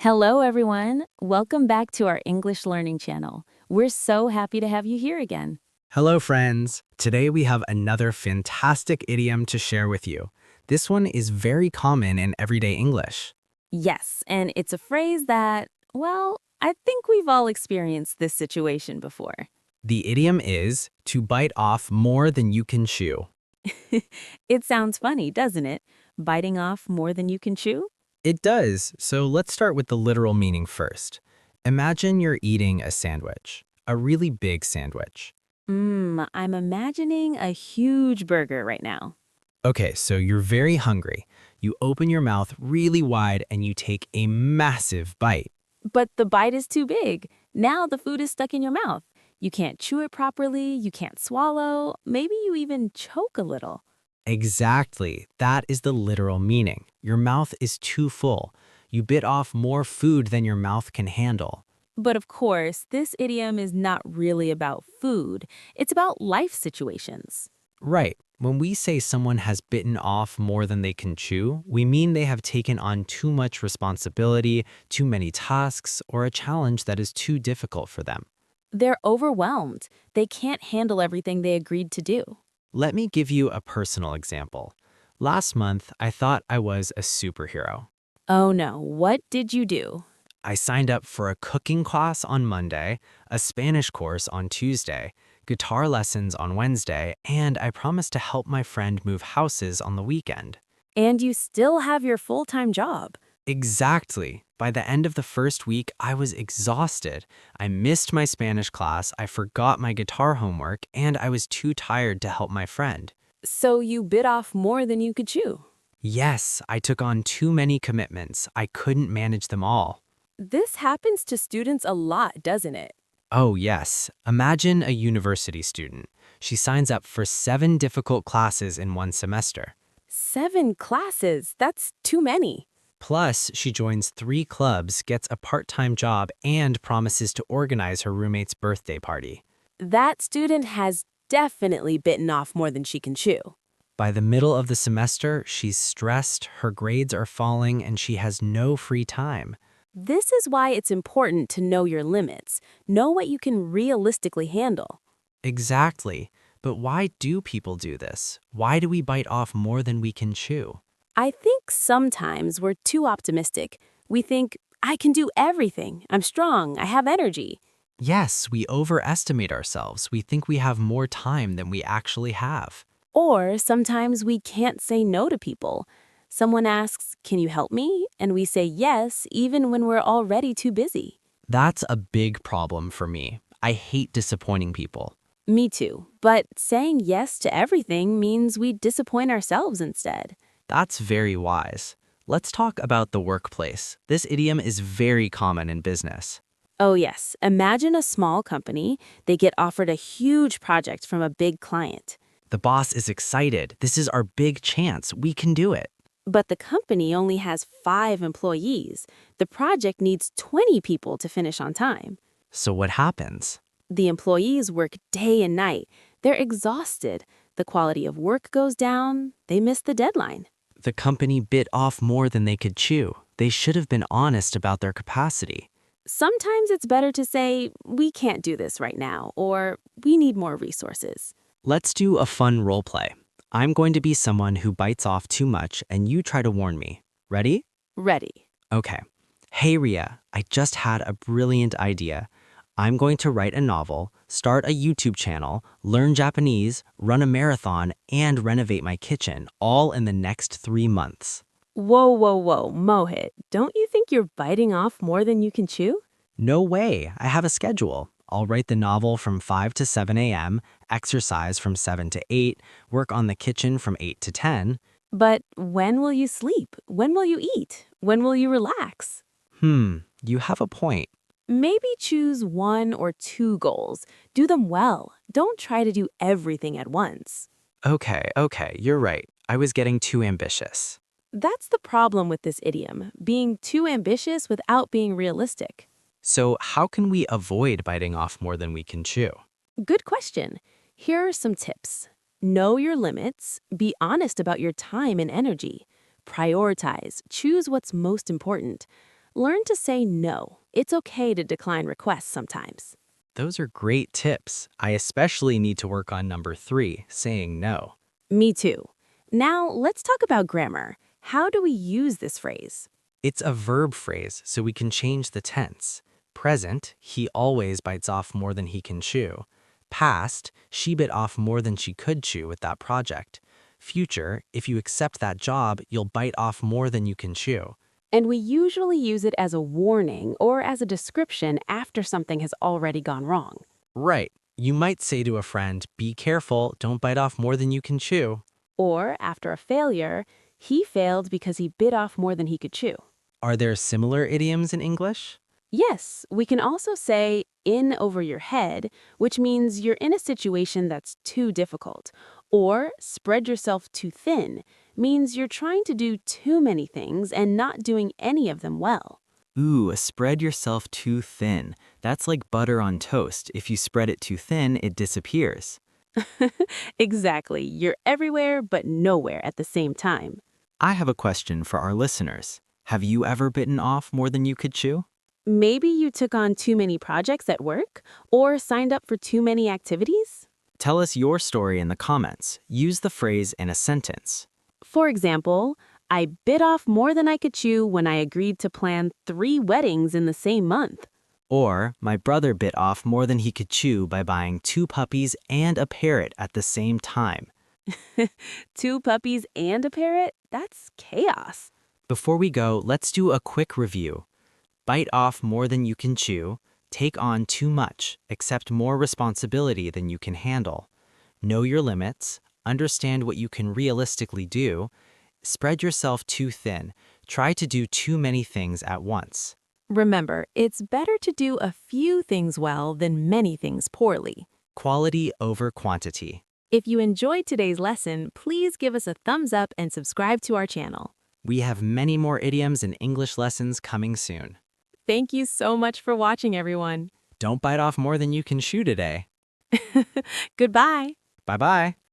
Hello, everyone. Welcome back to our English learning channel. We're so happy to have you here again. Hello, friends. Today we have another fantastic idiom to share with you. This one is very common in everyday English. Yes, and it's a phrase that, well, I think we've all experienced this situation before. The idiom is to bite off more than you can chew. It sounds funny, doesn't it? Biting off more than you can chew? It does, so let's start with the literal meaning first. Imagine you're eating a sandwich, a really big sandwich. I'm imagining a huge burger right now. Okay, so you're very hungry. You open your mouth really wide and you take a massive bite. But the bite is too big. Now the food is stuck in your mouth. You can't chew it properly, you can't swallow, maybe you even choke a little. Exactly. That is the literal meaning. Your mouth is too full. You bit off more food than your mouth can handle. But of course, this idiom is not really about food. It's about life situations. Right. When we say someone has bitten off more than they can chew, we mean they have taken on too much responsibility, too many tasks, or a challenge that is too difficult for them. They're overwhelmed. They can't handle everything they agreed to do. Let me give you a personal example. Last month, I thought I was a superhero. Oh no, what did you do? I signed up for a cooking class on Monday, a Spanish course on Tuesday, guitar lessons on Wednesday, and I promised to help my friend move houses on the weekend. And you still have your full-time job. Exactly. By the end of the first week, I was exhausted. I missed my Spanish class, I forgot my guitar homework, and I was too tired to help my friend. So you bit off more than you could chew. Yes, I took on too many commitments. I couldn't manage them all. This happens to students a lot, doesn't it? Oh, yes. Imagine a university student. She signs up for 7 difficult classes in one semester. 7 classes, that's too many. Plus, she joins 3 clubs, gets a part-time job, and promises to organize her roommate's birthday party. That student has definitely bitten off more than she can chew. By the middle of the semester, she's stressed, her grades are falling, and she has no free time. This is why it's important to know your limits. Know what you can realistically handle. Exactly. But why do people do this? Why do we bite off more than we can chew? I think sometimes we're too optimistic. We think, I can do everything. I'm strong. I have energy. Yes, we overestimate ourselves. We think we have more time than we actually have. Or sometimes we can't say no to people. Someone asks, can you help me? And we say yes, even when we're already too busy. That's a big problem for me. I hate disappointing people. Me too. But saying yes to everything means we disappoint ourselves instead. That's very wise. Let's talk about the workplace. This idiom is very common in business. Oh yes, imagine a small company. They get offered a huge project from a big client. The boss is excited. This is our big chance. We can do it. But the company only has 5 employees. The project needs 20 people to finish on time. So what happens? The employees work day and night. They're exhausted. The quality of work goes down. They miss the deadline. The company bit off more than they could chew. They should have been honest about their capacity. Sometimes it's better to say, we can't do this right now, or we need more resources. Let's do a fun role play. I'm going to be someone who bites off too much and you try to warn me. Ready? Ready. Okay. Hey Ria, I just had a brilliant idea. I'm going to write a novel, start a YouTube channel, learn Japanese, run a marathon, and renovate my kitchen, all in the next 3 months. Whoa, whoa, whoa, Mohit, don't you think you're biting off more than you can chew? No way, I have a schedule. I'll write the novel from 5 to 7 a.m., exercise from 7 to 8, work on the kitchen from 8 to 10. But when will you sleep? When will you eat? When will you relax? You have a point. Maybe choose 1 or 2 goals. Do them well. Don't try to do everything at once. Okay, you're right. I was getting too ambitious. That's the problem with this idiom, being too ambitious without being realistic. So how can we avoid biting off more than we can chew? Good question. Here are some tips. Know your limits. Be honest about your time and energy. Prioritize. Choose what's most important. Learn to say no. It's okay to decline requests sometimes. Those are great tips. I especially need to work on number 3, saying no. Me too. Now, let's talk about grammar. How do we use this phrase? It's a verb phrase, so we can change the tense. Present, he always bites off more than he can chew. Past, she bit off more than she could chew with that project. Future, if you accept that job, you'll bite off more than you can chew. And we usually use it as a warning or as a description after something has already gone wrong. Right. You might say to a friend, be careful, don't bite off more than you can chew. Or after a failure, he failed because he bit off more than he could chew. Are there similar idioms in English? Yes, we can also say in over your head, which means you're in a situation that's too difficult. Or spread yourself too thin, means you're trying to do too many things and not doing any of them well. Ooh, spread yourself too thin. That's like butter on toast. If you spread it too thin, it disappears. Exactly, you're everywhere but nowhere at the same time. I have a question for our listeners. Have you ever bitten off more than you could chew? Maybe you took on too many projects at work or signed up for too many activities? Tell us your story in the comments. Use the phrase in a sentence. For example, I bit off more than I could chew when I agreed to plan 3 weddings in the same month. Or, my brother bit off more than he could chew by buying 2 puppies and a parrot at the same time. 2 puppies and a parrot? That's chaos. Before we go, let's do a quick review. Bite off more than you can chew. Take on too much. Accept more responsibility than you can handle. Know your limits. Understand what you can realistically do. Spread yourself too thin. Try to do too many things at once. Remember, it's better to do a few things well than many things poorly. Quality over quantity. If you enjoyed today's lesson, please give us a thumbs up and subscribe to our channel. We have many more idioms and English lessons coming soon. Thank you so much for watching, everyone. Don't bite off more than you can chew today. Goodbye. Bye-bye.